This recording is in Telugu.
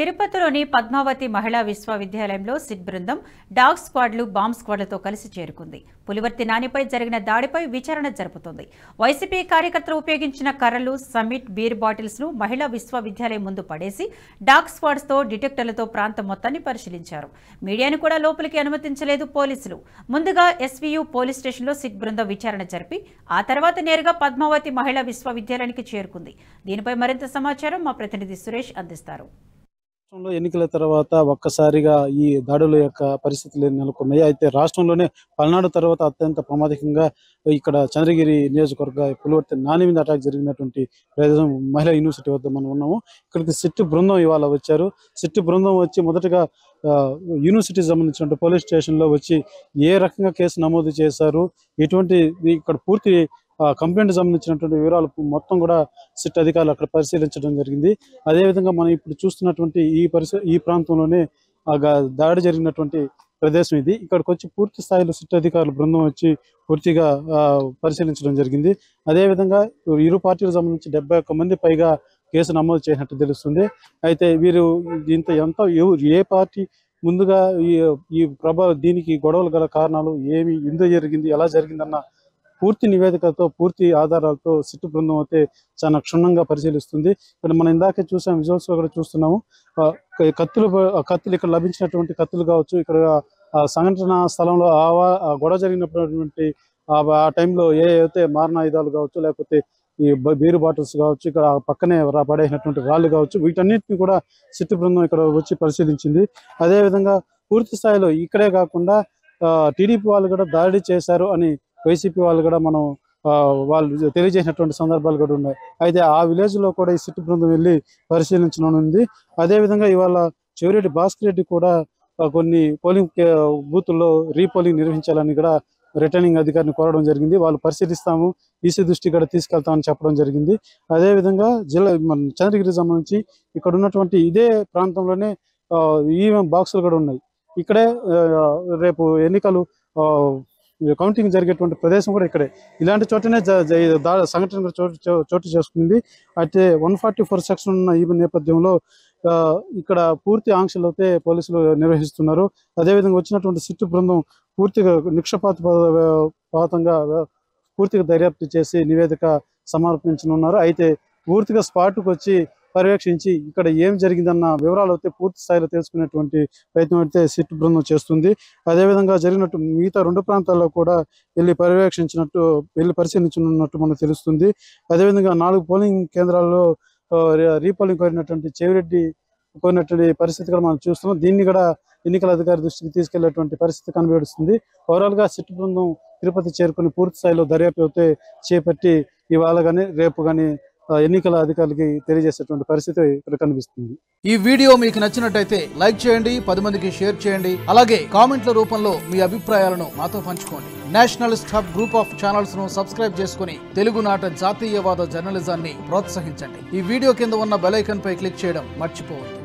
తిరుపతిలోని పద్మావతి మహిళా విశ్వవిద్యాలయంలో సిట్ బృందం డాగ్ స్క్వాడ్లు బాంబ్ స్క్వాడ్లతో కలిసి చేరుకుంది. పులివర్తి నానిపై జరిగిన దాడిపై విచారణ జరుపుతోంది. వైసీపీ కార్యకర్తలు ఉపయోగించిన కర్రలు, సమిట్, బీర్ బాటిల్స్ ను మహిళా విశ్వవిద్యాలయం ముందు పడేసి డాగ్ స్క్వాడ్స్ తో డిటెక్టర్లతో ప్రాంతం మొత్తాన్ని పరిశీలించారు. మీడియాను కూడా లోపలికి అనుమతించలేదు పోలీసులు. ముందుగా ఎస్వీయూ పోలీస్ స్టేషన్లో సిట్ బృందం విచారణ జరిపి ఆ తర్వాత నేరుగా పద్మావతి మహిళా విశ్వవిద్యాలయానికి చేరుకుంది. దీనిపై మరింత సమాచారం మా ప్రతినిధి సురేష్ అందిస్తారు. ఎన్నికల తర్వాత ఒక్కసారిగా ఈ దాడుల యొక్క పరిస్థితులు నెలకొన్నాయి. అయితే రాష్ట్రంలోనే పల్నాడు తర్వాత అత్యంత ప్రమాదకంగా ఇక్కడ చంద్రగిరి నియోజకవర్గ పులివర్తి నాని మీద అటాక్ జరిగినటువంటి ప్రదేశం మహిళా యూనివర్సిటీ వద్ద మనం ఉన్నాము. ఇక్కడికి సిట్ బృందం ఇవాళ వచ్చారు. సిట్ బృందం వచ్చి మొదటగా యూనివర్సిటీకి సంబంధించిన పోలీస్ స్టేషన్లో వచ్చి ఏ రకంగా కేసు నమోదు చేశారు, ఎటువంటి ఇక్కడ పూర్తి కంప్లైంట్ సంబంధించినటువంటి వివరాలు మొత్తం కూడా సిట్ అధికారులు అక్కడ పరిశీలించడం జరిగింది. అదేవిధంగా మనం ఇప్పుడు చూస్తున్నటువంటి ఈ ప్రాంతంలోనే దాడి జరిగినటువంటి ప్రదేశం ఇది. ఇక్కడికి వచ్చి పూర్తి స్థాయిలో సిట్ అధికారుల బృందం వచ్చి పూర్తిగా పరిశీలించడం జరిగింది. అదేవిధంగా ఇరు పార్టీలకు సంబంధించి 71 మంది పైగా కేసు నమోదు చేసినట్టు తెలుస్తుంది. అయితే వీరు ఏ పార్టీ ముందుగా దీనికి గొడవలు గల కారణాలు ఏమి, ఎందుకు జరిగింది, ఎలా జరిగిందన్న పూర్తి నివేదికతో పూర్తి ఆధారాలతో సిట్ బృందం అయితే చాలా క్షుణ్ణంగా పరిశీలిస్తుంది. ఇక్కడ మనం ఇందాకే చూసాం, విజువల్స్ లో కూడా చూస్తున్నాము. కత్తులు ఇక్కడ లభించినటువంటి కత్తులు కావచ్చు, ఇక్కడ సంఘటన స్థలంలో గొడవ జరిగినటువంటి ఆ టైంలో ఏవైతే మారణాయుధాలు కావచ్చు, లేకపోతే ఈ బీరు బాటిల్స్ కావచ్చు, ఇక్కడ పక్కనే పడేసినటువంటి రాళ్ళు కావచ్చు, వీటన్నిటిని కూడా సిట్ బృందం ఇక్కడ వచ్చి పరిశీలించింది. అదేవిధంగా పూర్తి స్థాయిలో ఇక్కడే కాకుండా టీడీపీ వాళ్ళు కూడా దాడి చేశారు అని వైసీపీ వాళ్ళు కూడా వాళ్ళు తెలియజేసినటువంటి సందర్భాలు కూడా ఉన్నాయి. అయితే ఆ విలేజ్ లో కూడా ఈ సిట్ బృందం వెళ్ళి పరిశీలించనుంది. అదేవిధంగా ఇవాళ చెవిరెడ్డి భాస్కర్ రెడ్డి కూడా కొన్ని పోలింగ్ బూతుల్లో రీపోలింగ్ నిర్వహించాలని కూడా రిటర్నింగ్ అధికారిని కోరడం జరిగింది. వాళ్ళు పరిశీలిస్తాము, ఈసీ దృష్టి కూడా తీసుకెళ్తామని చెప్పడం జరిగింది. అదేవిధంగా చంద్రగిరికి సంబంధించి ఇక్కడ ఉన్నటువంటి ఇదే ప్రాంతంలోనే ఈవీఎం బాక్సులు కూడా ఉన్నాయి. ఇక్కడే రేపు ఎన్నికలు కౌంటింగ్ జరిగేటువంటి ప్రదేశం కూడా ఇక్కడే. ఇలాంటి చోటనే సంఘటన చోటు చేసుకుంది. అయితే 144 సెక్షన్ ఉన్న ఈ నేపథ్యంలో ఇక్కడ పూర్తి ఆంక్షలు అయితే పోలీసులు నిర్వహిస్తున్నారు. అదేవిధంగా వచ్చినటువంటి సిట్ బృందం పూర్తిగా నిక్షపాతంగా పూర్తిగా దర్యాప్తు చేసి నివేదిక సమర్పించనున్నారు. అయితే పూర్తిగా స్పాట్కు వచ్చి పర్యవేక్షించి ఇక్కడ ఏం జరిగిందన్న వివరాలు అయితే పూర్తి స్థాయిలో తెలుసుకునేటువంటి ప్రయత్నం అయితే సిట్ బృందం చేస్తుంది. అదేవిధంగా జరిగినట్టు మిగతా 2 ప్రాంతాల్లో కూడా వెళ్ళి పరిశీలించనున్నట్టు మనకు తెలుస్తుంది. అదేవిధంగా 4 పోలింగ్ కేంద్రాల్లో రీపోలింగ్ కోరినటువంటి పరిస్థితి కూడా మనం చూస్తున్నాం. దీన్ని కూడా ఎన్నికల అధికారి దృష్టికి తీసుకెళ్లేటువంటి పరిస్థితి కనబడుతుంది. ఓవరాల్ గా సిట్ బృందం తిరుపతి చేరుకుని పూర్తి స్థాయిలో దర్యాప్తు అయితే చేపట్టి ఇవాళ కానీ రేపు కానీ ఎన్నికల అధికారులకి తెలియజేసేటువంటి పరిస్థితి ఇక్కడ కనిపిస్తుంది. ఈ వీడియో మీకు నచ్చినట్టయితే లైక్ చేయండి, 10 మందికి షేర్ చేయండి. అలాగే కామెంట్ల రూపంలో మీ అభిప్రాయాలను మాతో పంచుకోండి. Nationalist hub group of channels ను సబ్స్క్రైబ్ చేసుకుని తెలుగునాట జాతీయవాద జర్నలిజాన్ని ప్రోత్సహించండి. ఈ వీడియో కింద ఉన్న బెల్ ఐకాన్ పై క్లిక్ చేయడం మర్చిపోవద్దు.